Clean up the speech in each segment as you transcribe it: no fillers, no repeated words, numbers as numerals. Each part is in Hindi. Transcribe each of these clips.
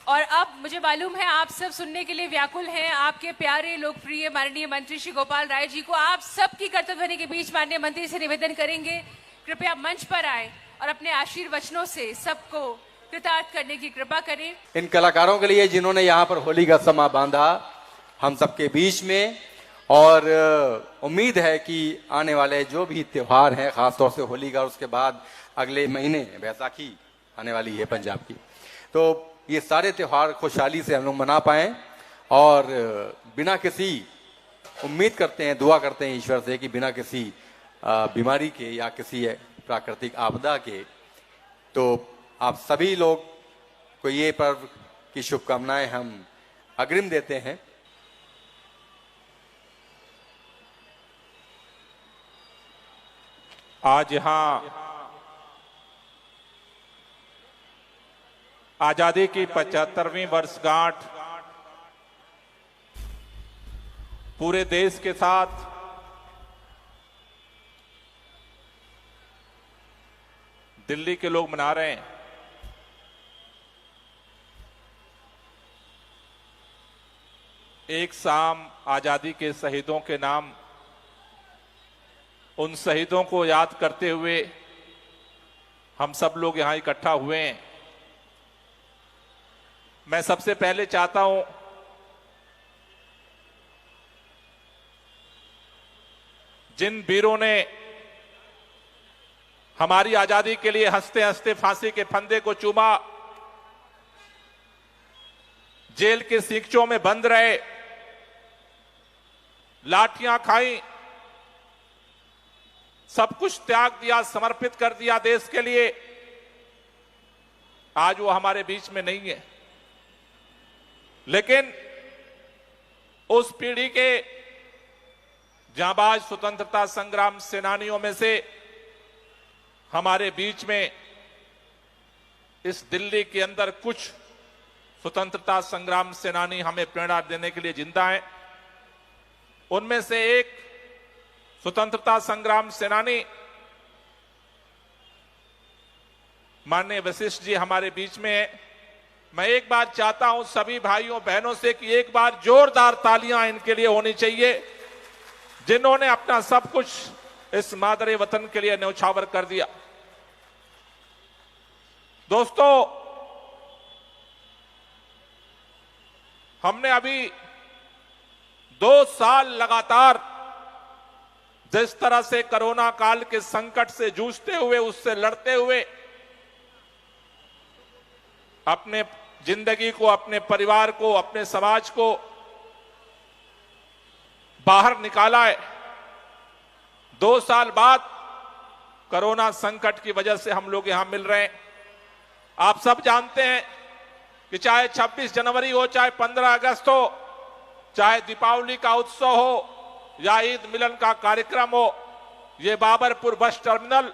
और अब मुझे मालूम है आप सब सुनने के लिए व्याकुल हैं। आपके प्यारे लोकप्रिय माननीय मंत्री श्री गोपाल राय जी को आप सबकी कर्तव्यध्वनि के बीच माननीय मंत्री से निवेदन करेंगे, कृपया मंच पर आए और अपने आशीर्वचनों से सबको कृतार्थ करने की कृपा करें। इन कलाकारों के लिए जिन्होंने यहाँ पर होली का समा बांधा हम सबके बीच में, और उम्मीद है कि आने वाले जो भी त्योहार हैं, खासतौर से होली का, उसके बाद अगले महीने बैसाखी आने वाली है पंजाब की, तो ये सारे त्योहार खुशहाली से हम लोग मना पाएं और बिना किसी, उम्मीद करते हैं, दुआ करते हैं ईश्वर से कि बिना किसी बीमारी के या किसी प्राकृतिक आपदा के, तो आप सभी लोग को ये पर्व की शुभकामनाएं हम अग्रिम देते हैं। आज यहाँ आजादी की 75वीं वर्षगांठ पूरे देश के साथ दिल्ली के लोग मना रहे हैं। एक शाम आजादी के शहीदों के नाम, उन शहीदों को याद करते हुए हम सब लोग यहां इकट्ठा हुए हैं। मैं सबसे पहले चाहता हूं जिन वीरों ने हमारी आजादी के लिए हंसते हंसते फांसी के फंदे को चूमा, जेल के सींचों में बंद रहे, लाठियां खाई, सब कुछ त्याग दिया, समर्पित कर दिया देश के लिए, आज वो हमारे बीच में नहीं है। लेकिन उस पीढ़ी के जांबाज स्वतंत्रता संग्राम सेनानियों में से हमारे बीच में इस दिल्ली के अंदर कुछ स्वतंत्रता संग्राम सेनानी हमें प्रेरणा देने के लिए जिंदा हैं। उनमें से एक स्वतंत्रता संग्राम सेनानी माननीय वशिष्ठ जी हमारे बीच में है। मैं एक बात चाहता हूं सभी भाइयों बहनों से कि एक बार जोरदार तालियां इनके लिए होनी चाहिए, जिन्होंने अपना सब कुछ इस मादरे वतन के लिए न्यौछावर कर दिया। दोस्तों, हमने अभी 2 साल लगातार जिस तरह से कोरोना काल के संकट से जूझते हुए, उससे लड़ते हुए अपने जिंदगी को, अपने परिवार को, अपने समाज को बाहर निकाला है। 2 साल बाद कोरोना संकट की वजह से हम लोग यहां मिल रहे हैं। आप सब जानते हैं कि चाहे 26 जनवरी हो, चाहे 15 अगस्त हो, चाहे दीपावली का उत्सव हो या ईद मिलन का कार्यक्रम हो, ये बाबरपुर बस टर्मिनल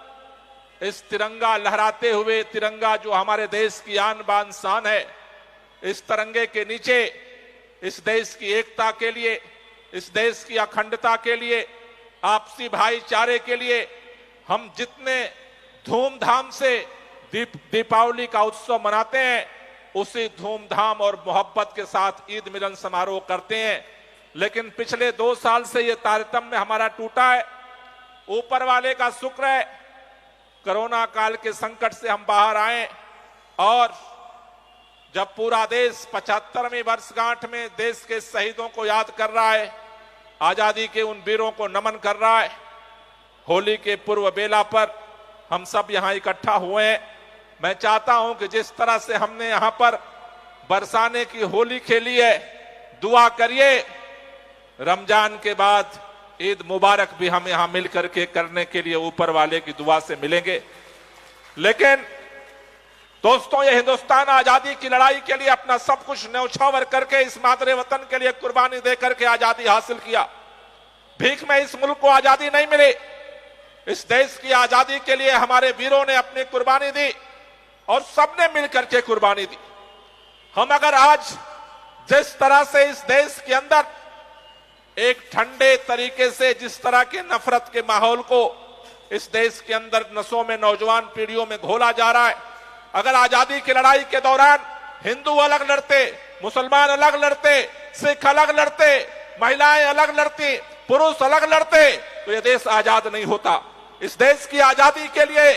इस तिरंगा लहराते हुए, तिरंगा जो हमारे देश की आन बान शान है, इस तिरंगे के नीचे इस देश की एकता के लिए, इस देश की अखंडता के लिए, आपसी भाईचारे के लिए हम जितने धूमधाम से दीपावली का उत्सव मनाते हैं, उसी धूमधाम और मोहब्बत के साथ ईद मिलन समारोह करते हैं। लेकिन पिछले 2 साल से ये तारतम्य हमारा टूटा है। ऊपर वाले का शुक्र है, कोरोना काल के संकट से हम बाहर आए और जब पूरा देश 75वीं वर्षगांठ में देश के शहीदों को याद कर रहा है, आजादी के उन वीरों को नमन कर रहा है, होली के पूर्व बेला पर हम सब यहां इकट्ठा हुए हैं। मैं चाहता हूं कि जिस तरह से हमने यहां पर बरसाने की होली खेली है, दुआ करिए रमजान के बाद ईद मुबारक भी हम यहां मिलकर के करने के लिए ऊपर वाले की दुआ से मिलेंगे। लेकिन दोस्तों, ये हिंदुस्तान आजादी की लड़ाई के लिए अपना सब कुछ न्यौछावर करके इस मादरे वतन के लिए कुर्बानी देकर के आजादी हासिल किया। भीख में इस मुल्क को आजादी नहीं मिली। इस देश की आजादी के लिए हमारे वीरों ने अपनी कुर्बानी दी और सबने मिलकर के कुर्बानी दी। हम अगर आज जिस तरह से इस देश के अंदर एक ठंडे तरीके से जिस तरह के नफरत के माहौल को इस देश के अंदर नसों में, नौजवान पीढ़ियों में घोला जा रहा है, अगर आजादी की लड़ाई के दौरान हिंदू अलग लड़ते, मुसलमान अलग लड़ते, सिख अलग लड़ते, महिलाएं अलग लड़ती, पुरुष अलग लड़ते, तो यह देश आजाद नहीं होता। इस देश की आजादी के लिए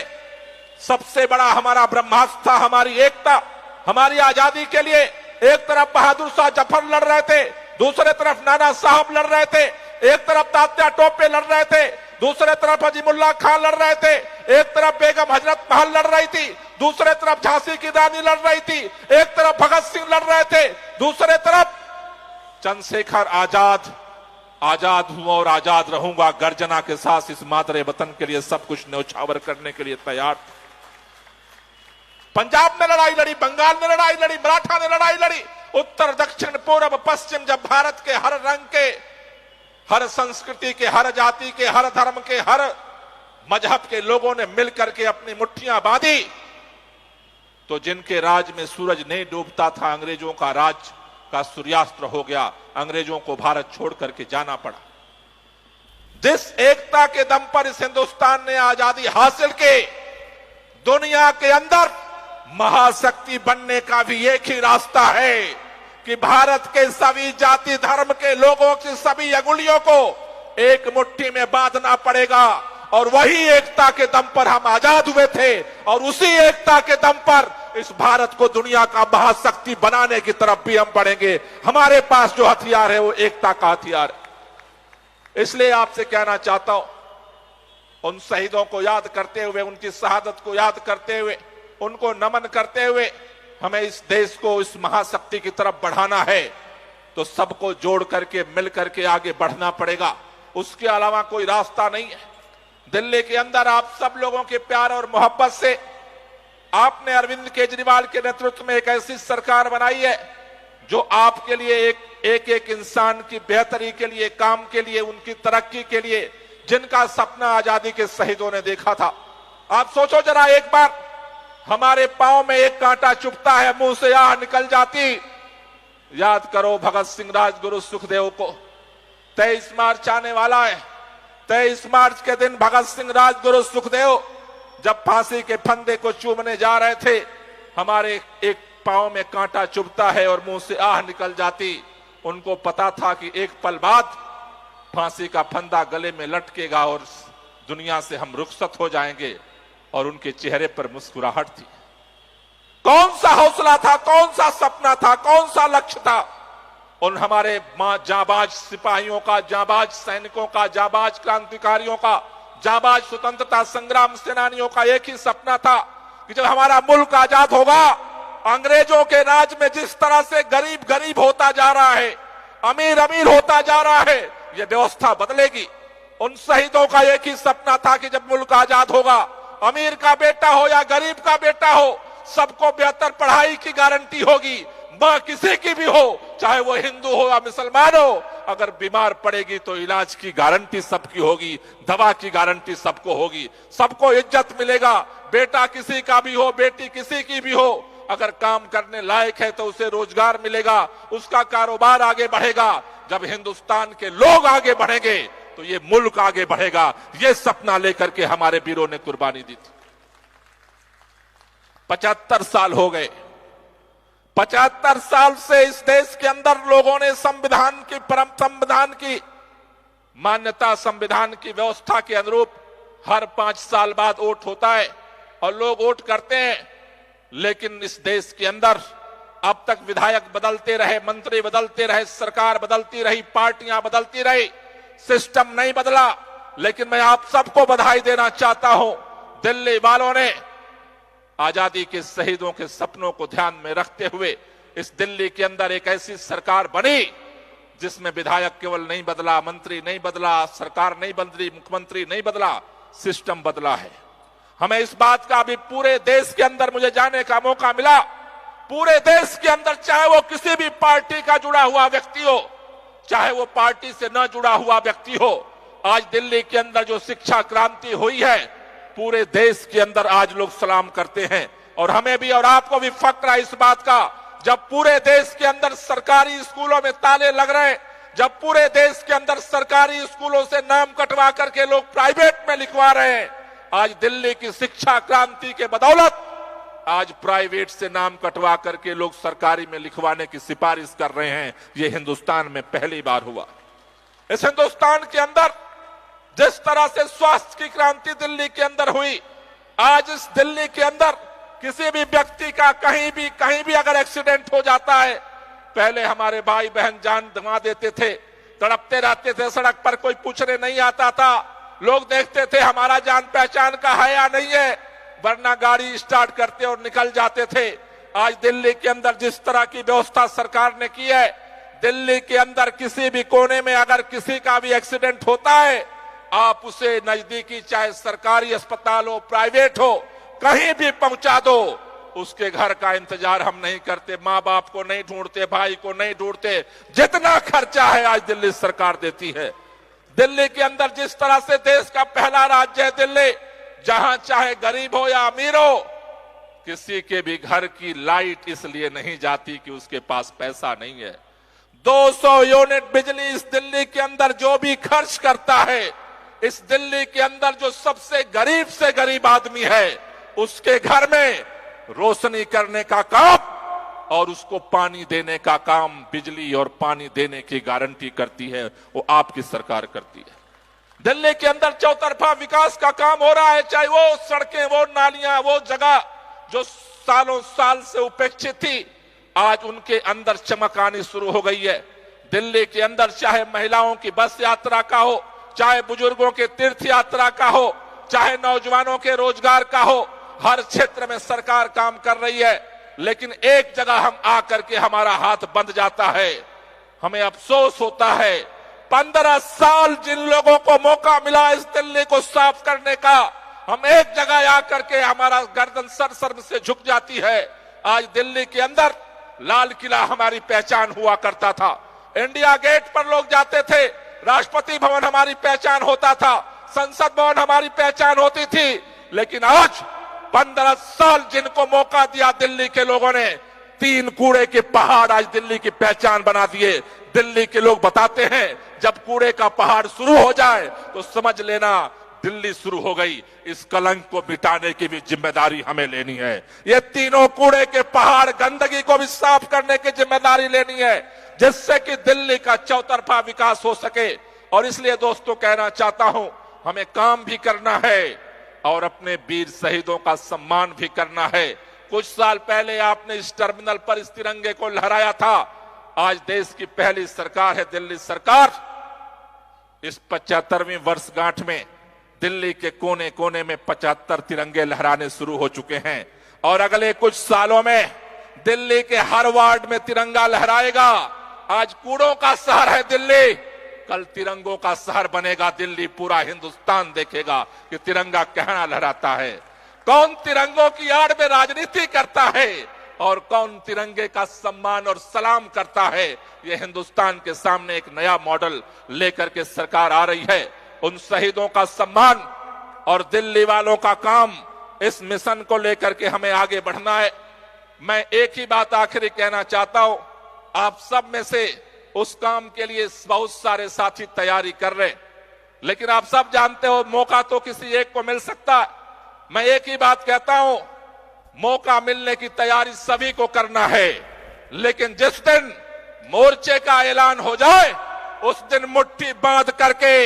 सबसे बड़ा हमारा ब्रह्मास्त्र था हमारी एकता। हमारी आजादी के लिए एक तरफ बहादुर शाह जफर लड़ रहे थे, दूसरे तरफ नाना साहब लड़ रहे थे, एक तरफ तात्या टोपे लड़ रहे थे, दूसरे तरफ अजीमुल्लाह खान लड़ रहे थे, एक तरफ बेगम हजरत महल लड़ रही थी, दूसरे तरफ झांसी की रानी लड़ रही थी, एक तरफ भगत सिंह लड़ रहे थे, दूसरे तरफ चंद्रशेखर आजाद। आजाद हूं और आजाद रहूंगा गर्जना के साथ इस मादरे वतन के लिए सब कुछ न्यौछावर करने के लिए तैयार। पंजाब में लड़ाई लड़ी, बंगाल में लड़ाई लड़ी, मराठा ने लड़ाई लड़ी, उत्तर दक्षिण पूर्व पश्चिम, जब भारत के हर रंग के, हर संस्कृति के, हर जाति के, हर धर्म के, हर मजहब के लोगों ने मिलकर के अपनी मुट्ठियां बांधी, तो जिनके राज में सूरज नहीं डूबता था, अंग्रेजों का राज का सूर्यास्त हो गया, अंग्रेजों को भारत छोड़ करके जाना पड़ा। जिस एकता के दम पर इस हिंदुस्तान ने आजादी हासिल की, दुनिया के अंदर महाशक्ति बनने का भी एक ही रास्ता है कि भारत के सभी जाति धर्म के लोगों की सभी अंगुलियों को एक मुट्ठी में बांधना पड़ेगा। और वही एकता के दम पर हम आजाद हुए थे और उसी एकता के दम पर इस भारत को दुनिया का महाशक्ति बनाने की तरफ भी हम बढ़ेंगे। हमारे पास जो हथियार है वो एकता का हथियार है। इसलिए आपसे कहना चाहता हूं, उन शहीदों को याद करते हुए, उनकी शहादत को याद करते हुए, उनको नमन करते हुए हमें इस देश को इस महाशक्ति की तरफ बढ़ाना है, तो सबको जोड़ करके मिल करके आगे बढ़ना पड़ेगा। उसके अलावा कोई रास्ता नहीं है। दिल्ली के अंदर आप सब लोगों के प्यार और मोहब्बत से आपने अरविंद केजरीवाल के नेतृत्व में एक ऐसी सरकार बनाई है जो आपके लिए एक एक इंसान की बेहतरी के लिए, काम के लिए, उनकी तरक्की के लिए, जिनका सपना आजादी के शहीदों ने देखा था। आप सोचो जरा एक बार, हमारे पांव में एक कांटा चुभता है, मुंह से आह निकल जाती। याद करो भगत सिंह, राजगुरु, सुखदेव को। 23 मार्च आने वाला है। 23 मार्च के दिन भगत सिंह, राजगुरु, सुखदेव जब फांसी के फंदे को चूमने जा रहे थे, हमारे एक पांव में कांटा चुभता है और मुंह से आह निकल जाती। उनको पता था कि एक पल बाद फांसी का फंदा गले में लटकेगा और दुनिया से हम रुखसत हो जाएंगे, और उनके चेहरे पर मुस्कुराहट थी। कौन सा हौसला था, कौन सा सपना था, कौन सा लक्ष्य था उन हमारे जाबाज सिपाहियों का, जाबाज सैनिकों का, जाबाज क्रांतिकारियों का, जाबाज स्वतंत्रता संग्राम सेनानियों का एक ही सपना था कि जब हमारा मुल्क आजाद होगा, अंग्रेजों के राज में जिस तरह से गरीब गरीब होता जा रहा है, अमीर अमीर होता जा रहा है, यह व्यवस्था बदलेगी। उन शहीदों का एक ही सपना था कि जब मुल्क आजाद होगा, अमीर का बेटा हो या गरीब का बेटा हो, सबको बेहतर पढ़ाई की गारंटी होगी। मां किसी की भी हो, चाहे वो हिंदू हो या मुसलमान हो, अगर बीमार पड़ेगी तो इलाज की गारंटी सबकी होगी, दवा की गारंटी सबको होगी, सबको इज्जत मिलेगा। बेटा किसी का भी हो, बेटी किसी की भी हो, अगर काम करने लायक है तो उसे रोजगार मिलेगा, उसका कारोबार आगे बढ़ेगा। जब हिंदुस्तान के लोग आगे बढ़ेंगे तो ये मुल्क आगे बढ़ेगा। ये सपना लेकर के हमारे वीरों ने कुर्बानी दी थी। 75 साल हो गए। 75 साल से इस देश के अंदर लोगों ने संविधान की मान्यता, संविधान की व्यवस्था के अनुरूप हर 5 साल बाद वोट होता है और लोग वोट करते हैं। लेकिन इस देश के अंदर अब तक विधायक बदलते रहे, मंत्री बदलते रहे, सरकार बदलती रही, पार्टियां बदलती रही, सिस्टम नहीं बदला। लेकिन मैं आप सबको बधाई देना चाहता हूं, दिल्ली वालों ने आजादी के शहीदों के सपनों को ध्यान में रखते हुए इस दिल्ली के अंदर एक ऐसी सरकार बनी जिसमें विधायक केवल नहीं बदला, मंत्री नहीं बदला, सरकार नहीं बदली, मुख्यमंत्री नहीं बदला, सिस्टम बदला है। हमें इस बात का भी पूरे देश के अंदर मुझे जाने का मौका मिला। पूरे देश के अंदर, चाहे वो किसी भी पार्टी का जुड़ा हुआ व्यक्ति हो, चाहे वो पार्टी से न जुड़ा हुआ व्यक्ति हो, आज दिल्ली के अंदर जो शिक्षा क्रांति हुई है, पूरे देश के अंदर आज लोग सलाम करते हैं। और हमें भी और आपको भी फक्र है इस बात का, जब पूरे देश के अंदर सरकारी स्कूलों में ताले लग रहे हैं, जब पूरे देश के अंदर सरकारी स्कूलों से नाम कटवा करके लोग प्राइवेट में लिखवा रहे हैं, आज दिल्ली की शिक्षा क्रांति के बदौलत आज प्राइवेट से नाम कटवा करके लोग सरकारी में लिखवाने की सिफारिश कर रहे हैं। ये हिंदुस्तान में पहली बार हुआ। इस हिंदुस्तान के अंदर जिस तरह से स्वास्थ्य की क्रांति दिल्ली के अंदर हुई, आज इस दिल्ली के अंदर किसी भी व्यक्ति का कहीं भी अगर एक्सीडेंट हो जाता है, पहले हमारे भाई बहन जान गंवा देते थे, तड़पते रहते थे सड़क पर, कोई पूछने नहीं आता था। लोग देखते थे हमारा जान पहचान का है या नहीं है, वरना गाड़ी स्टार्ट करते और निकल जाते थे। आज दिल्ली के अंदर जिस तरह की व्यवस्था सरकार ने की है, दिल्ली के अंदर किसी भी कोने में अगर किसी का भी एक्सीडेंट होता है, आप उसे नजदीकी चाहे सरकारी अस्पताल हो प्राइवेट हो कहीं भी पहुंचा दो। उसके घर का इंतजार हम नहीं करते, माँ बाप को नहीं ढूंढते, भाई को नहीं ढूंढते। जितना खर्चा है आज दिल्ली सरकार देती है। दिल्ली के अंदर जिस तरह से देश का पहला राज्य है दिल्ली, जहां चाहे गरीब हो या अमीर हो, किसी के भी घर की लाइट इसलिए नहीं जाती कि उसके पास पैसा नहीं है। 200 यूनिट बिजली इस दिल्ली के अंदर जो भी खर्च करता है, इस दिल्ली के अंदर जो सबसे गरीब से गरीब आदमी है, उसके घर में रोशनी करने का काम और उसको पानी देने का काम, बिजली और पानी देने की गारंटी करती है वो आपकी सरकार करती है। दिल्ली के अंदर चौतरफा विकास का काम हो रहा है, चाहे वो सड़कें, वो नालियां, वो जगह जो सालों साल से उपेक्षित थी, आज उनके अंदर चमक आनी शुरू हो गई है। दिल्ली के अंदर चाहे महिलाओं की बस यात्रा का हो, चाहे बुजुर्गों के तीर्थ यात्रा का हो, चाहे नौजवानों के रोजगार का हो, हर क्षेत्र में सरकार काम कर रही है। लेकिन एक जगह हम आकर के हमारा हाथ बंध जाता है, हमें अफसोस होता है। 15 साल जिन लोगों को मौका मिला इस दिल्ली को साफ करने का, हम एक जगह आकर के हमारा गर्दन सर से झुक जाती है। आज दिल्ली के अंदर लाल किला हमारी पहचान हुआ करता था, इंडिया गेट पर लोग जाते थे, राष्ट्रपति भवन हमारी पहचान होता था, संसद भवन हमारी पहचान होती थी। लेकिन आज 15 साल जिनको मौका दिया दिल्ली के लोगों ने, 3 कूड़े के पहाड़ आज दिल्ली की पहचान बना दिए। दिल्ली के लोग बताते हैं जब कूड़े का पहाड़ शुरू हो जाए तो समझ लेना दिल्ली शुरू हो गई। इस कलंक को मिटाने की भी जिम्मेदारी हमें लेनी है। ये तीनों कूड़े के पहाड़, गंदगी को भी साफ करने की जिम्मेदारी लेनी है, जिससे कि दिल्ली का चौतरफा विकास हो सके। और इसलिए दोस्तों कहना चाहता हूं, हमें काम भी करना है और अपने वीर शहीदों का सम्मान भी करना है। कुछ साल पहले आपने इस टर्मिनल पर इस तिरंगे को लहराया था। आज देश की पहली सरकार है दिल्ली सरकार। इस 75वीं वर्षगांठ में दिल्ली के कोने कोने में 75 तिरंगे लहराने शुरू हो चुके हैं और अगले कुछ सालों में दिल्ली के हर वार्ड में तिरंगा लहराएगा। आज कूड़ों का शहर है दिल्ली, कल तिरंगों का शहर बनेगा दिल्ली। पूरा हिंदुस्तान देखेगा कि तिरंगा कहना लहराता है, कौन तिरंगों की आड़ में राजनीति करता है और कौन तिरंगे का सम्मान और सलाम करता है। ये हिंदुस्तान के सामने एक नया मॉडल लेकर के सरकार आ रही है। उन शहीदों का सम्मान और दिल्ली वालों का काम, इस मिशन को लेकर के हमें आगे बढ़ना है। मैं एक ही बात आखिरी कहना चाहता हूं, आप सब में से उस काम के लिए बहुत सारे साथी तैयारी कर रहे हैं, लेकिन आप सब जानते हो मौका तो किसी एक को मिल सकता है। मैं एक ही बात कहता हूं, मौका मिलने की तैयारी सभी को करना है, लेकिन जिस दिन मोर्चे का ऐलान हो जाए उस दिन मुट्ठी बांध करके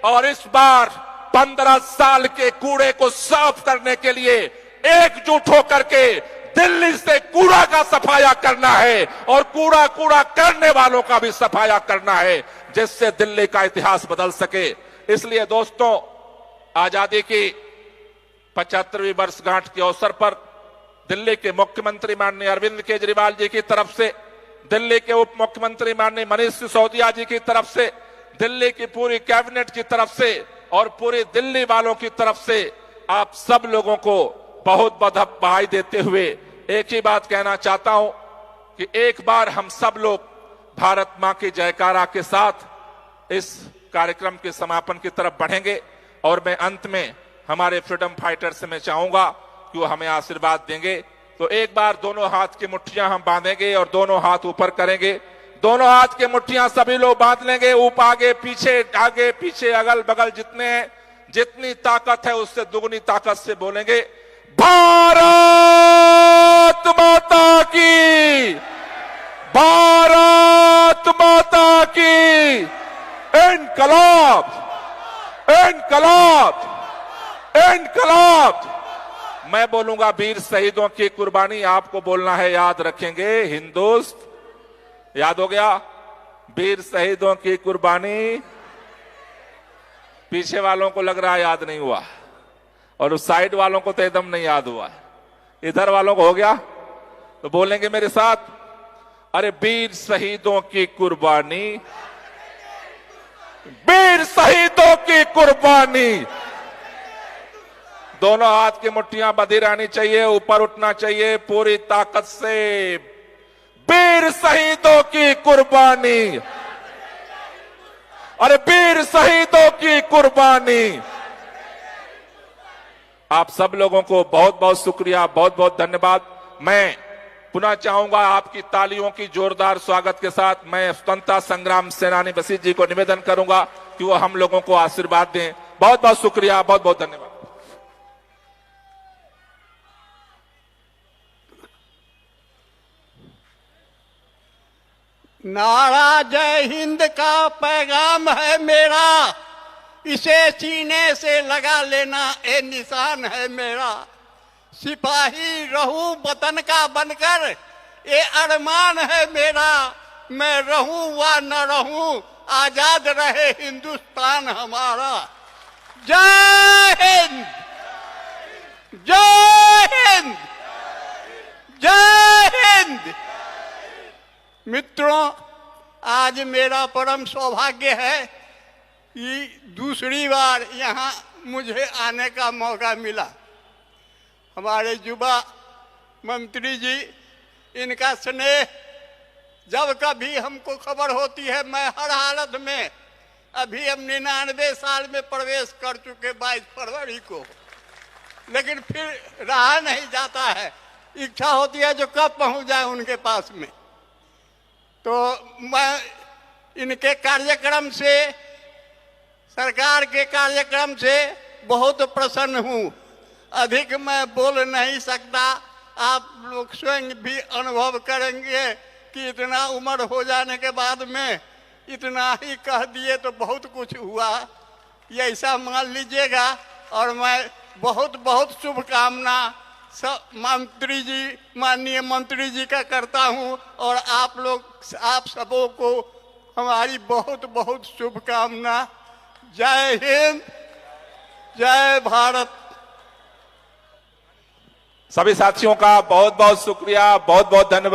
और इस बार 15 साल के कूड़े को साफ करने के लिए एकजुट होकर के दिल्ली से कूड़ा का सफाया करना है और कूड़ा कूड़ा करने वालों का भी सफाया करना है, जिससे दिल्ली का इतिहास बदल सके। इसलिए दोस्तों, आजादी की 75वीं वर्षगांठ के अवसर पर दिल्ली के मुख्यमंत्री माननीय अरविंद केजरीवाल जी की तरफ से, दिल्ली के उप मुख्यमंत्री माननीय मनीष सिसोदिया जी की तरफ से, दिल्ली की पूरी कैबिनेट की तरफ से और पूरी दिल्ली वालों की तरफ से आप सब लोगों को बहुत बहुत बधाई देते हुए एक ही बात कहना चाहता हूं कि एक बार हम सब लोग भारत मां की जयकारा के साथ इस कार्यक्रम के समापन की तरफ बढ़ेंगे। और मैं अंत में हमारे फ्रीडम फाइटर से मैं चाहूंगा कि वो हमें आशीर्वाद देंगे। तो एक बार दोनों हाथ की मुट्ठियां हम बांधेंगे और दोनों हाथ ऊपर करेंगे। दोनों हाथ की मुट्ठियां सभी लोग बांध लेंगे, ऊपर आगे पीछे अगल बगल जितने हैं, जितनी ताकत है उससे दुगनी ताकत से बोलेंगे, भारत माता की, भारत माता की। इनकलाब, इनकलाब, इनकलाब। मैं बोलूंगा वीर शहीदों की कुर्बानी, आपको बोलना है, याद रखेंगे। हिंदुस्त, याद हो गया? वीर शहीदों की कुर्बानी। पीछे वालों को लग रहा है याद नहीं हुआ, और उस साइड वालों को तो एकदम नहीं याद हुआ। इधर वालों को हो गया, तो बोलेंगे मेरे साथ, अरे वीर शहीदों की कुर्बानी, वीर शहीदों की कुर्बानी। दोनों हाथ की मुट्ठियां बंधी रहनी चाहिए, ऊपर उठना चाहिए पूरी ताकत से। वीर शहीदों की कुर्बानी, अरे वीर शहीदों की कुर्बानी। आप सब लोगों को बहुत बहुत शुक्रिया, बहुत बहुत धन्यवाद। मैं पुनः चाहूंगा आपकी तालियों की जोरदार स्वागत के साथ मैं स्वतंत्रता संग्राम सेनानी वशिष्ठ जी को निवेदन करूंगा कि वो हम लोगों को आशीर्वाद दें। बहुत बहुत शुक्रिया, बहुत बहुत धन्यवाद। नारा जय हिंद का पैगाम है मेरा, इसे सीने से लगा लेना ये निशान है मेरा। सिपाही रहूं वतन का बनकर ये अरमान है मेरा। मैं रहूं व न रहूं आजाद रहे हिंदुस्तान हमारा। जय हिंद, जय हिंद, जय हिंद। मित्रों, आज मेरा परम सौभाग्य है कि दूसरी बार यहाँ मुझे आने का मौका मिला। हमारे युवा मंत्री जी, इनका स्नेह जब कभी हमको खबर होती है, मैं हर हालत में, अभी हम 99 साल में प्रवेश कर चुके 22 फरवरी को, लेकिन फिर रहा नहीं जाता है, इच्छा होती है जो कब पहुंच जाए उनके पास में। तो मैं इनके कार्यक्रम से, सरकार के कार्यक्रम से बहुत प्रसन्न हूँ। अधिक मैं बोल नहीं सकता, आप लोग स्वयं भी अनुभव करेंगे कि इतना उम्र हो जाने के बाद में इतना ही कह दिए तो बहुत कुछ हुआ, ये ऐसा मान लीजिएगा। और मैं बहुत बहुत शुभकामना सब मंत्री जी, माननीय मंत्री जी का करता हूं, और आप लोग, आप सबों को हमारी बहुत बहुत शुभकामना। जय हिंद, जय भारत। सभी साथियों का बहुत बहुत शुक्रिया, बहुत बहुत धन्यवाद।